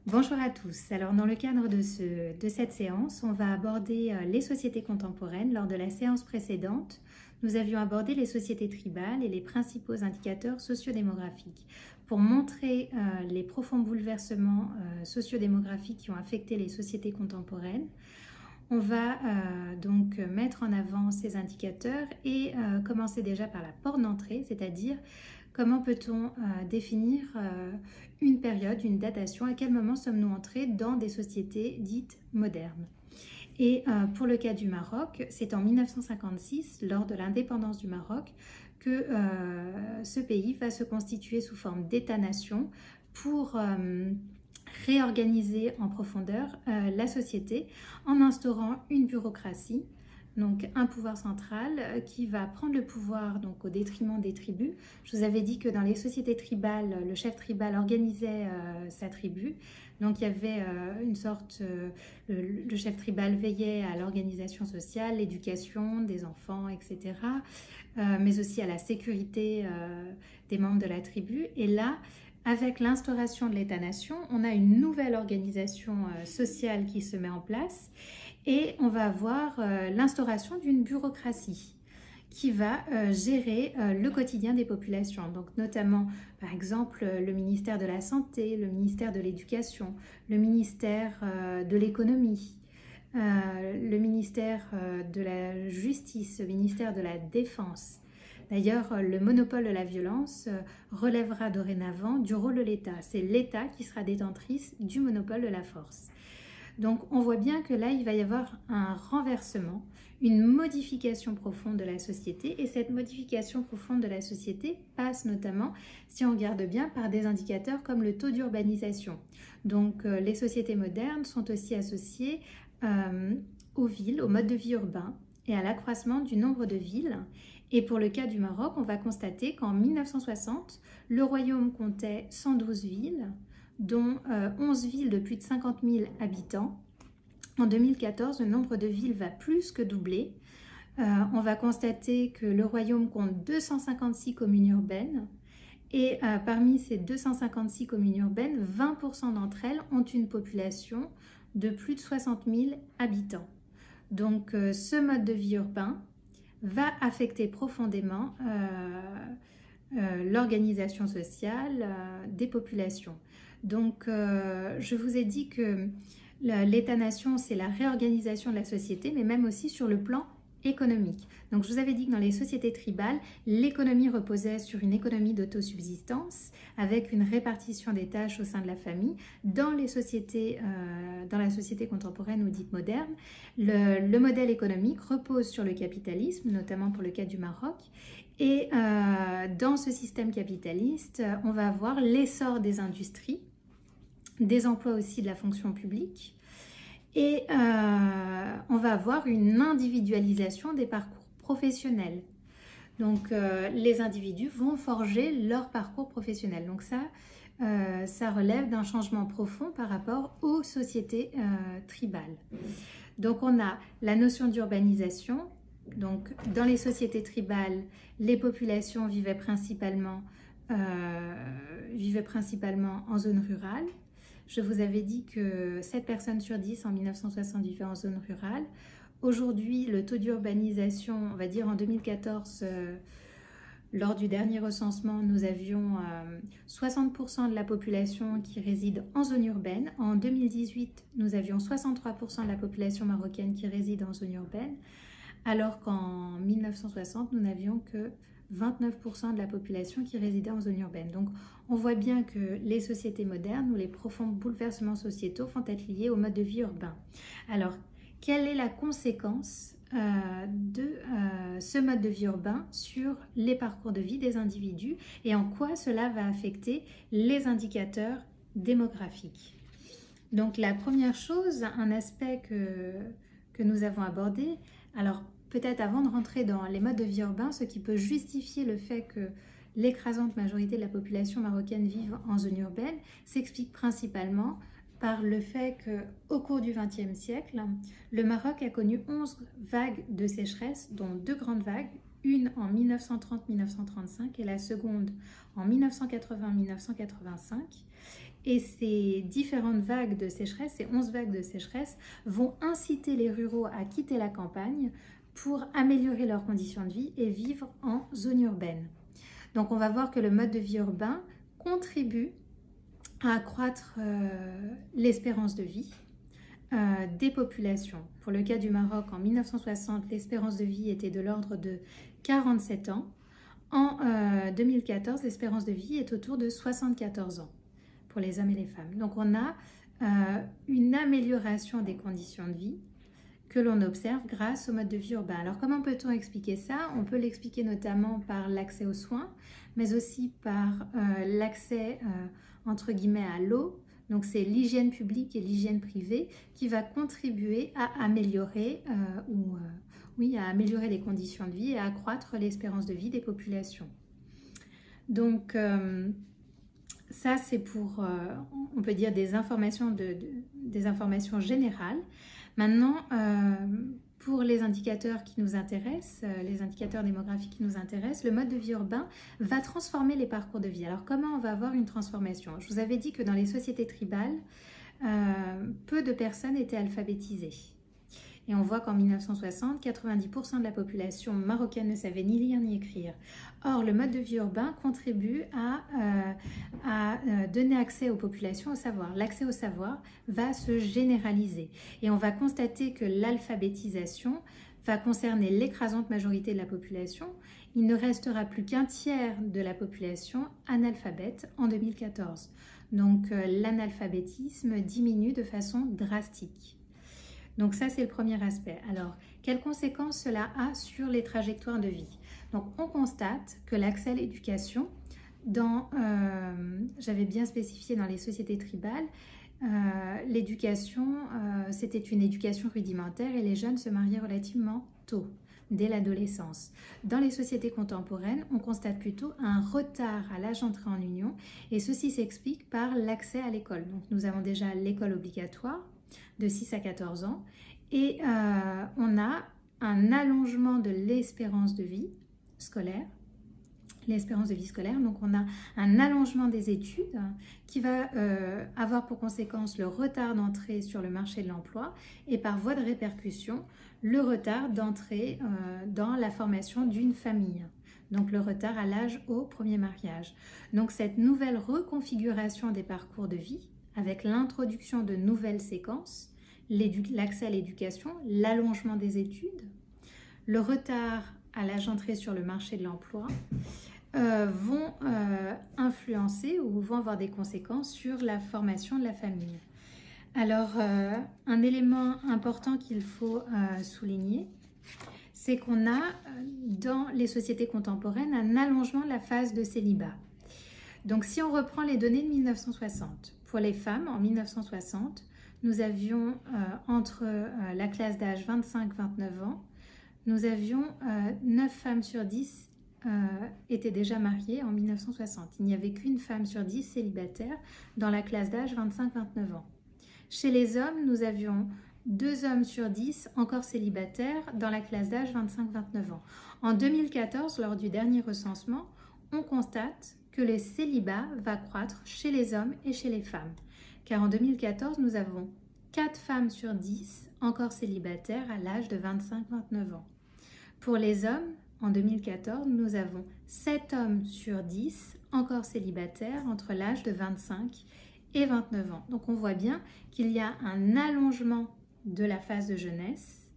Bonjour à tous. Alors dans le cadre de cette séance, on va aborder les sociétés contemporaines. Lors de la séance précédente, nous avions abordé les sociétés tribales et les principaux indicateurs sociodémographiques. Pour montrer les profonds bouleversements sociodémographiques qui ont affecté les sociétés contemporaines, on va donc mettre en avant ces indicateurs et commencer déjà par la porte d'entrée, c'est-à-dire comment peut-on définir une période, une datation, à quel moment sommes-nous entrés dans des sociétés dites modernes. Et pour le cas du Maroc, c'est en 1956, lors de l'indépendance du Maroc, que ce pays va se constituer sous forme d'État-nation pour réorganiser en profondeur la société en instaurant une bureaucratie, donc un pouvoir central qui va prendre le pouvoir donc au détriment des tribus. Je vous avais dit que dans les sociétés tribales, le chef tribal organisait sa tribu. Donc il y avait une sorte, le chef tribal veillait à l'organisation sociale, l'éducation des enfants, etc., mais aussi à la sécurité des membres de la tribu. Et là, avec l'instauration de l'État-nation, on a une nouvelle organisation sociale qui se met en place et on va avoir l'instauration d'une bureaucratie qui va gérer le quotidien des populations. Donc notamment, par exemple, le ministère de la Santé, le ministère de l'Éducation, le ministère de l'Économie, le ministère de la Justice, le ministère de la Défense. D'ailleurs, le monopole de la violence relèvera dorénavant du rôle de l'État. C'est l'État qui sera détentrice du monopole de la force. Donc on voit bien que là, il va y avoir un renversement, une modification profonde de la société. Et cette modification profonde de la société passe notamment, si on regarde bien, par des indicateurs comme le taux d'urbanisation. Donc les sociétés modernes sont aussi associées aux villes, au mode de vie urbain et à l'accroissement du nombre de villes. Et pour le cas du Maroc, on va constater qu'en 1960, le royaume comptait 112 villes, dont 11 villes de plus de 50 000 habitants. En 2014, le nombre de villes va plus que doubler. On va constater que le royaume compte 256 communes urbaines. Et parmi ces 256 communes urbaines, 20% d'entre elles ont une population de plus de 60 000 habitants. Donc ce mode de vie urbain va affecter profondément l'organisation sociale des populations. Donc, je vous ai dit que l'État-nation, c'est la réorganisation de la société, mais même aussi sur le plan économique. Donc, je vous avais dit que dans les sociétés tribales, l'économie reposait sur une économie d'autosubsistance avec une répartition des tâches au sein de la famille. Dans les sociétés, dans la société contemporaine ou dite moderne, le modèle économique repose sur le capitalisme, notamment pour le cas du Maroc. Et dans ce système capitaliste, on va avoir l'essor des industries, des emplois aussi de la fonction publique, et on va avoir une individualisation des parcours professionnels. Donc les individus vont forger leur parcours professionnel. Donc ça relève d'un changement profond par rapport aux sociétés tribales. Donc on a la notion d'urbanisation. Donc dans les sociétés tribales, les populations vivaient principalement en zone rurale. Je vous avais dit que 7 personnes sur 10 en 1960 vivaient en zone rurale. Aujourd'hui, le taux d'urbanisation, on va dire en 2014, lors du dernier recensement, nous avions 60% de la population qui réside en zone urbaine. En 2018, nous avions 63% de la population marocaine qui réside en zone urbaine, alors qu'en 1960, nous n'avions que 29% de la population qui résidait en zone urbaine. Donc on voit bien que les sociétés modernes ou les profonds bouleversements sociétaux vont être liés au mode de vie urbain. Alors, quelle est la conséquence de ce mode de vie urbain sur les parcours de vie des individus et en quoi cela va affecter les indicateurs démographiques? Donc la première chose, un aspect que nous avons abordé, alors peut-être avant de rentrer dans les modes de vie urbains, ce qui peut justifier le fait que l'écrasante majorité de la population marocaine vive en zone urbaine, s'explique principalement par le fait qu'au cours du XXe siècle, le Maroc a connu 11 vagues de sécheresse, dont 2 grandes vagues, une en 1930-1935 et la seconde en 1980-1985. Et ces différentes vagues de sécheresse, ces 11 vagues de sécheresse, vont inciter les ruraux à quitter la campagne pour améliorer leurs conditions de vie et vivre en zone urbaine. Donc on va voir que le mode de vie urbain contribue à accroître l'espérance de vie des populations. Pour le cas du Maroc, en 1960, l'espérance de vie était de l'ordre de 47 ans. En 2014, l'espérance de vie est autour de 74 ans pour les hommes et les femmes. Donc on a une amélioration des conditions de vie que l'on observe grâce au mode de vie urbain. Alors comment peut-on expliquer ça? On peut l'expliquer notamment par l'accès aux soins, mais aussi par l'accès entre guillemets à l'eau. Donc c'est l'hygiène publique et l'hygiène privée qui va contribuer à améliorer à améliorer les conditions de vie et à accroître l'espérance de vie des populations. Donc ça c'est pour, on peut dire, des informations générales. Maintenant, pour les indicateurs qui nous intéressent, les indicateurs démographiques qui nous intéressent, le mode de vie urbain va transformer les parcours de vie. Alors comment on va avoir une transformation? Je vous avais dit que dans les sociétés tribales, peu de personnes étaient alphabétisées. Et on voit qu'en 1960, 90% de la population marocaine ne savait ni lire ni écrire. Or, le mode de vie urbain contribue à donner accès aux populations au savoir. L'accès au savoir va se généraliser. Et on va constater que l'alphabétisation va concerner l'écrasante majorité de la population. Il ne restera plus qu'un tiers de la population analphabète en 2014. Donc, l'analphabétisme diminue de façon drastique. Donc ça, c'est le premier aspect. Alors, quelles conséquences cela a sur les trajectoires de vie? Donc, on constate que l'accès à l'éducation, j'avais bien spécifié dans les sociétés tribales, l'éducation, c'était une éducation rudimentaire et les jeunes se mariaient relativement tôt, dès l'adolescence. Dans les sociétés contemporaines, on constate plutôt un retard à l'âge d'entrée en union et ceci s'explique par l'accès à l'école. Donc, nous avons déjà l'école obligatoire, de 6 à 14 ans et on a un allongement de l'espérance de vie scolaire, donc on a un allongement des études qui va avoir pour conséquence le retard d'entrée sur le marché de l'emploi et par voie de répercussion le retard d'entrée dans la formation d'une famille. Donc le retard à l'âge au premier mariage. Donc cette nouvelle reconfiguration des parcours de vie avec l'introduction de nouvelles séquences, l'accès à l'éducation, l'allongement des études, le retard à l'âge d'entrée sur le marché de l'emploi, vont influencer ou vont avoir des conséquences sur la formation de la famille. Alors, un élément important qu'il faut souligner, c'est qu'on a dans les sociétés contemporaines un allongement de la phase de célibat. Donc, si on reprend les données de 1960, pour les femmes, en 1960, nous avions entre la classe d'âge 25-29 ans, nous avions 9 femmes sur 10 étaient déjà mariées en 1960. Il n'y avait qu'une femme sur 10 célibataire dans la classe d'âge 25-29 ans. Chez les hommes, nous avions 2 hommes sur 10 encore célibataires dans la classe d'âge 25-29 ans. En 2014, lors du dernier recensement, on constate que le célibat va croître chez les hommes et chez les femmes. Car en 2014, nous avons 4 femmes sur 10 encore célibataires à l'âge de 25-29 ans. Pour les hommes, en 2014, nous avons 7 hommes sur 10 encore célibataires entre l'âge de 25 et 29 ans. Donc on voit bien qu'il y a un allongement de la phase de jeunesse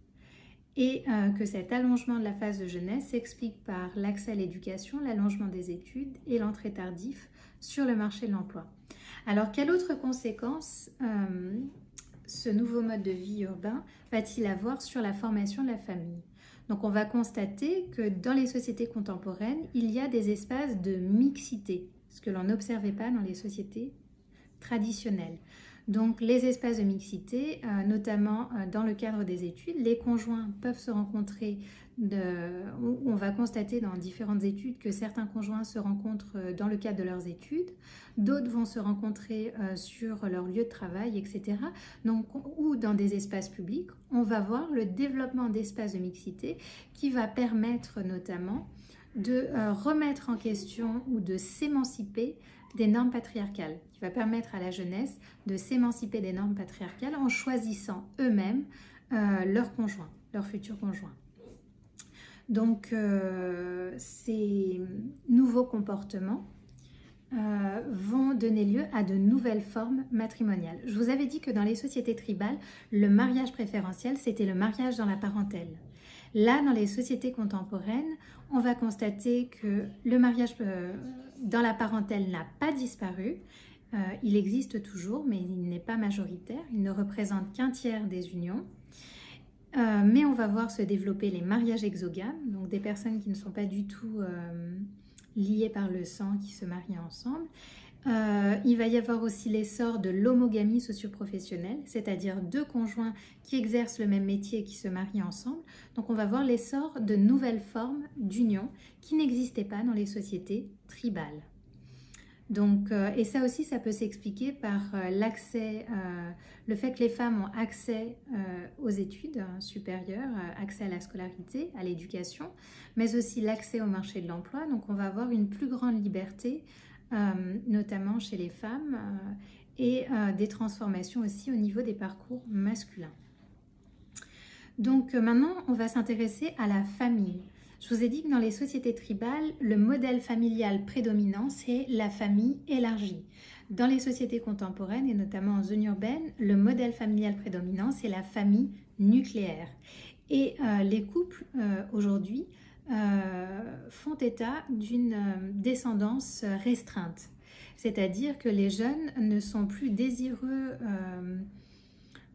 et que cet allongement de la phase de jeunesse s'explique par l'accès à l'éducation, l'allongement des études et l'entrée tardive sur le marché de l'emploi. Alors, quelle autre conséquence ce nouveau mode de vie urbain va-t-il avoir sur la formation de la famille? Donc, on va constater que dans les sociétés contemporaines, il y a des espaces de mixité, ce que l'on n'observait pas dans les sociétés traditionnelles. Donc les espaces de mixité, notamment dans le cadre des études, les conjoints peuvent se rencontrer, on va constater dans différentes études que certains conjoints se rencontrent dans le cadre de leurs études, d'autres vont se rencontrer sur leur lieu de travail, etc. Donc, ou dans des espaces publics, on va voir le développement d'espaces de mixité qui va permettre notamment de remettre en question ou de s'émanciper des normes patriarcales, qui va permettre à la jeunesse de s'émanciper des normes patriarcales en choisissant eux-mêmes leur conjoint, leur futur conjoint. Donc, ces nouveaux comportements vont donner lieu à de nouvelles formes matrimoniales. Je vous avais dit que dans les sociétés tribales, le mariage préférentiel, c'était le mariage dans la parentèle. Là, dans les sociétés contemporaines, on va constater que le mariage dans la parentèle n'a pas disparu. Il existe toujours, mais il n'est pas majoritaire. Il ne représente qu'un tiers des unions. Mais on va voir se développer les mariages exogames, donc des personnes qui ne sont pas du tout liées par le sang, qui se marient ensemble. Il va y avoir aussi l'essor de l'homogamie socio-professionnelle, c'est-à-dire deux conjoints qui exercent le même métier et qui se marient ensemble. Donc on va voir l'essor de nouvelles formes d'union qui n'existaient pas dans les sociétés tribales. Donc, et ça aussi, ça peut s'expliquer par l'accès, le fait que les femmes ont accès aux études supérieures, accès à la scolarité, à l'éducation, mais aussi l'accès au marché de l'emploi. Donc on va avoir une plus grande liberté, notamment chez les femmes, et des transformations aussi au niveau des parcours masculins. Donc maintenant, on va s'intéresser à la famille. Je vous ai dit que dans les sociétés tribales, le modèle familial prédominant, c'est la famille élargie. Dans les sociétés contemporaines, et notamment en zone urbaine, le modèle familial prédominant, c'est la famille nucléaire. Et les couples, aujourd'hui, font état d'une descendance restreinte. C'est-à-dire que les jeunes ne sont plus désireux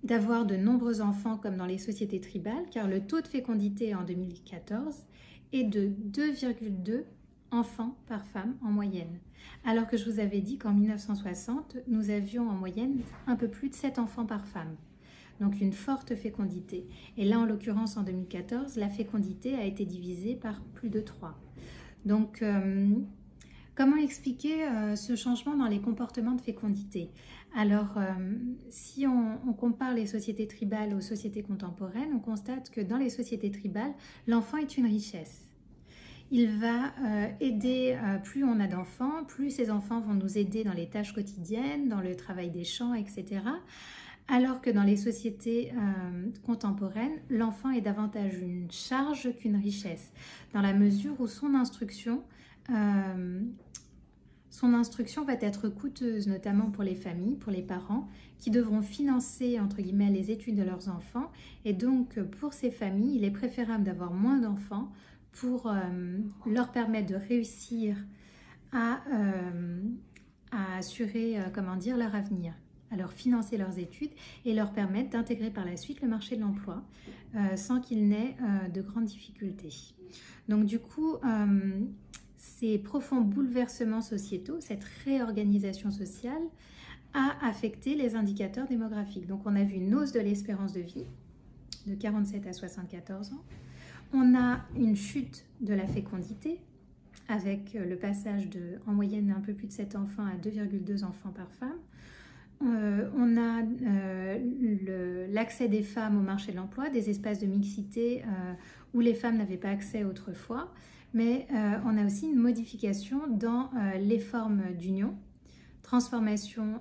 d'avoir de nombreux enfants comme dans les sociétés tribales, car le taux de fécondité en 2014 est de 2,2 enfants par femme en moyenne. Alors que je vous avais dit qu'en 1960, nous avions en moyenne un peu plus de 7 enfants par femme. Donc une forte fécondité. Et là, en l'occurrence, en 2014, la fécondité a été divisée par plus de 3. Donc, comment expliquer ce changement dans les comportements de fécondité? Alors, si on compare les sociétés tribales aux sociétés contemporaines, on constate que dans les sociétés tribales, l'enfant est une richesse. Il va aider, plus on a d'enfants, plus ces enfants vont nous aider dans les tâches quotidiennes, dans le travail des champs, etc. Alors que dans les sociétés contemporaines, l'enfant est davantage une charge qu'une richesse, dans la mesure où son instruction va être coûteuse, notamment pour les familles, pour les parents, qui devront financer, entre guillemets, les études de leurs enfants. Et donc, pour ces familles, il est préférable d'avoir moins d'enfants pour leur permettre de réussir à assurer, leur avenir, à leur financer leurs études et leur permettre d'intégrer par la suite le marché de l'emploi sans qu'ils n'aient de grandes difficultés. Donc, du coup, ces profonds bouleversements sociétaux, cette réorganisation sociale a affecté les indicateurs démographiques. Donc on a vu une hausse de l'espérance de vie de 47 à 74 ans. On a une chute de la fécondité avec le passage de, en moyenne, un peu plus de 7 enfants à 2,2 enfants par femme. On a l'accès des femmes au marché de l'emploi, des espaces de mixité où les femmes n'avaient pas accès autrefois. Mais on a aussi une modification dans les formes d'union, transformation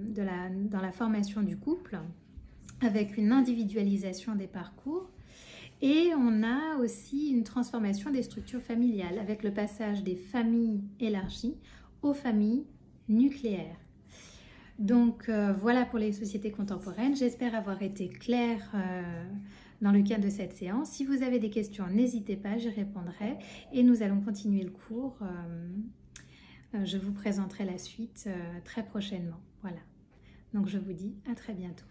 dans la formation du couple, avec une individualisation des parcours. Et on a aussi une transformation des structures familiales, avec le passage des familles élargies aux familles nucléaires. Donc voilà pour les sociétés contemporaines. J'espère avoir été claire dans le cadre de cette séance. Si vous avez des questions, n'hésitez pas, j'y répondrai. Et nous allons continuer le cours. Je vous présenterai la suite très prochainement. Voilà. Donc je vous dis à très bientôt.